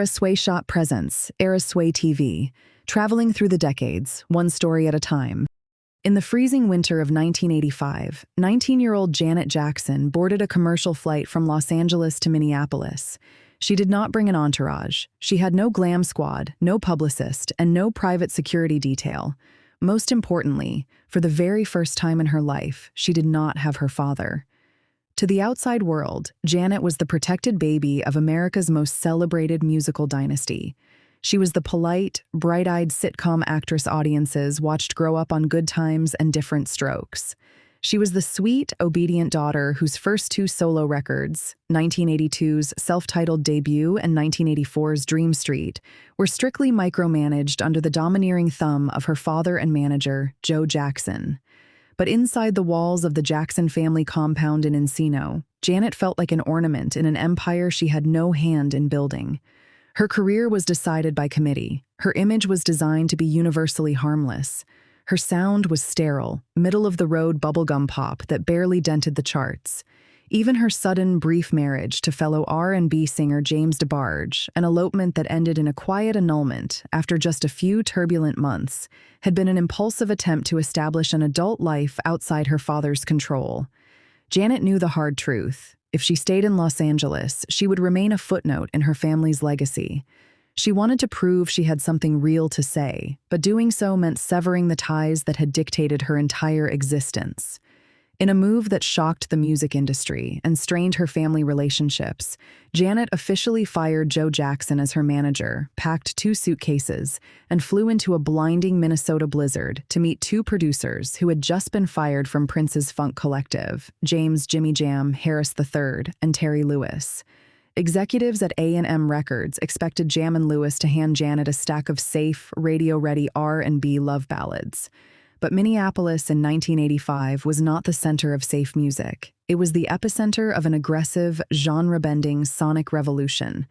Era Sway Shot presents Era Sway TV, traveling through the decades, one story at a time. In the freezing winter of 1985, 19-year-old Janet Jackson boarded a commercial flight from Los Angeles to Minneapolis. She did not bring an entourage. She had no glam squad, no publicist, and no private security detail. Most importantly, for the very first time in her life, she did not have her father. To the outside world, Janet was the protected baby of America's most celebrated musical dynasty. She was the polite, bright-eyed sitcom actress audiences watched grow up on Good Times and Different Strokes. She was the sweet, obedient daughter whose first two solo records, 1982's self-titled debut and 1984's Dream Street, were strictly micromanaged under the domineering thumb of her father and manager, Joe Jackson. But inside the walls of the Jackson family compound in Encino, Janet felt like an ornament in an empire she had no hand in building. Her career was decided by committee. Her image was designed to be universally harmless. Her sound was sterile, middle-of-the-road bubblegum pop that barely dented the charts. Even her sudden, brief marriage to fellow R&B singer James DeBarge, an elopement that ended in a quiet annulment after just a few turbulent months, had been an impulsive attempt to establish an adult life outside her father's control. Janet knew the hard truth. If she stayed in Los Angeles, she would remain a footnote in her family's legacy. She wanted to prove she had something real to say, but doing so meant severing the ties that had dictated her entire existence. In a move that shocked the music industry and strained her family relationships, Janet officially fired Joe Jackson as her manager, packed 2 suitcases, and flew into a blinding Minnesota blizzard to meet 2 producers who had just been fired from Prince's funk collective, James "Jimmy Jam" Harris III and Terry Lewis. Executives at A&M Records expected Jam and Lewis to hand Janet a stack of safe, radio-ready R&B love ballads. But Minneapolis in 1985 was not the center of safe music. It was the epicenter of an aggressive, genre-bending sonic revolution.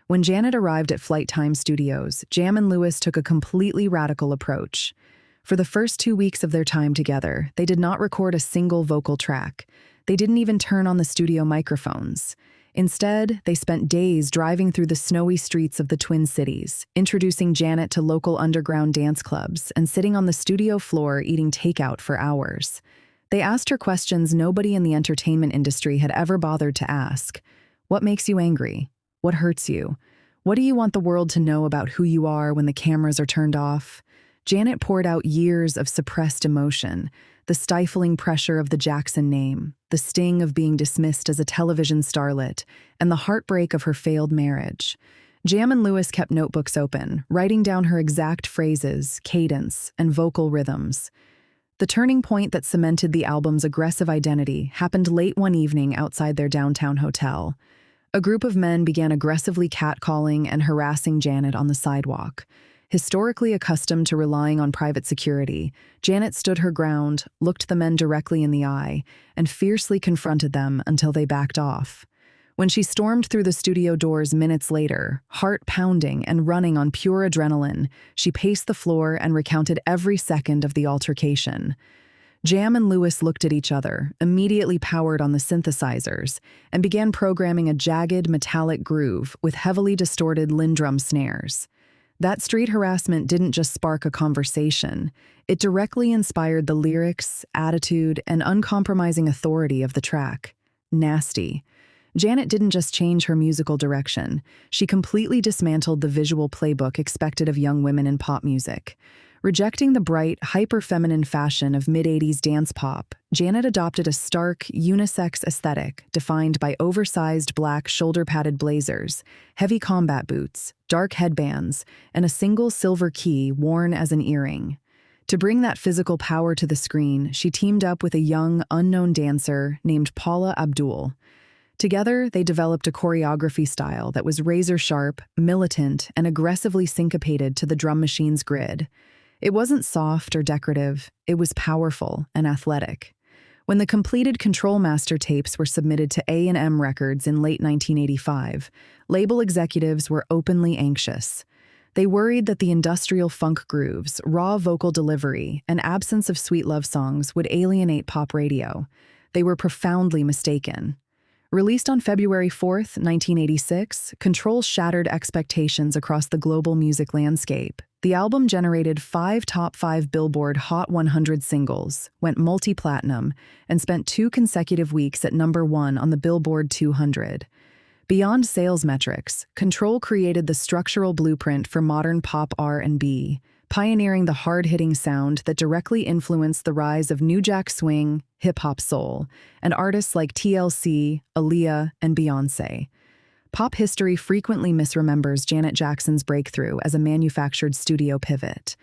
When Janet arrived at Flight Time Studios, Jam and Lewis took a completely radical approach. For the first 2 weeks of their time together, they did not record a single vocal track. They didn't even turn on the studio microphones. Instead, they spent days driving through the snowy streets of the Twin Cities, introducing Janet to local underground dance clubs and sitting on the studio floor eating takeout for hours. They asked her questions nobody in the entertainment industry had ever bothered to ask. What makes you angry? What hurts you? What do you want the world to know about who you are when the cameras are turned off? Janet poured out years of suppressed emotion, the stifling pressure of the Jackson name, the sting of being dismissed as a television starlet, and the heartbreak of her failed marriage. Jam and Lewis kept notebooks open, writing down her exact phrases, cadence, and vocal rhythms. The turning point that cemented the album's aggressive identity happened late one evening outside their downtown hotel. A group of men began aggressively catcalling and harassing Janet on the sidewalk. Historically accustomed to relying on private security, Janet stood her ground, looked the men directly in the eye, and fiercely confronted them until they backed off. When she stormed through the studio doors minutes later, heart pounding and running on pure adrenaline, she paced the floor and recounted every second of the altercation. Jam and Lewis looked at each other, immediately powered on the synthesizers, and began programming a jagged, metallic groove with heavily distorted Lindrum snares. That street harassment didn't just spark a conversation. It directly inspired the lyrics, attitude, and uncompromising authority of the track. Nasty. Janet didn't just change her musical direction. She completely dismantled the visual playbook expected of young women in pop music. Rejecting the bright, hyper-feminine fashion of mid-80s dance pop, Janet adopted a stark, unisex aesthetic defined by oversized black shoulder-padded blazers, heavy combat boots, dark headbands, and a single silver key worn as an earring. To bring that physical power to the screen, she teamed up with a young, unknown dancer named Paula Abdul. Together, they developed a choreography style that was razor-sharp, militant, and aggressively syncopated to the drum machine's grid. It wasn't soft or decorative, it was powerful and athletic. When the completed Control Master tapes were submitted to A&M Records in late 1985, label executives were openly anxious. They worried that the industrial funk grooves, raw vocal delivery, and absence of sweet love songs would alienate pop radio. They were profoundly mistaken. Released on February 4th, 1986, Control shattered expectations across the global music landscape. The album generated 5 top 5 Billboard Hot 100 singles, went multi-platinum, and spent 2 consecutive weeks at #1 on the Billboard 200. Beyond sales metrics, Control created the structural blueprint for modern pop-R&B, pioneering the hard-hitting sound that directly influenced the rise of New Jack Swing, hip-hop soul, and artists like TLC, Aaliyah, and Beyoncé. Pop history frequently misremembers Janet Jackson's breakthrough as a manufactured studio pivot.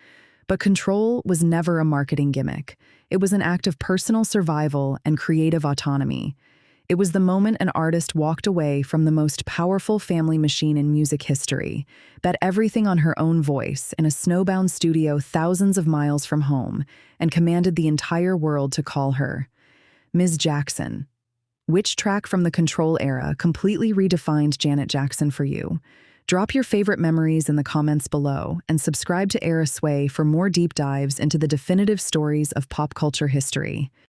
But Control was never a marketing gimmick. It was an act of personal survival and creative autonomy. It was the moment an artist walked away from the most powerful family machine in music history, bet everything on her own voice in a snowbound studio thousands of miles from home, and commanded the entire world to call her Ms. Jackson. Which track from the Control era completely redefined Janet Jackson for you? Drop your favorite memories in the comments below and subscribe to Era Sway for more deep dives into the definitive stories of pop culture history.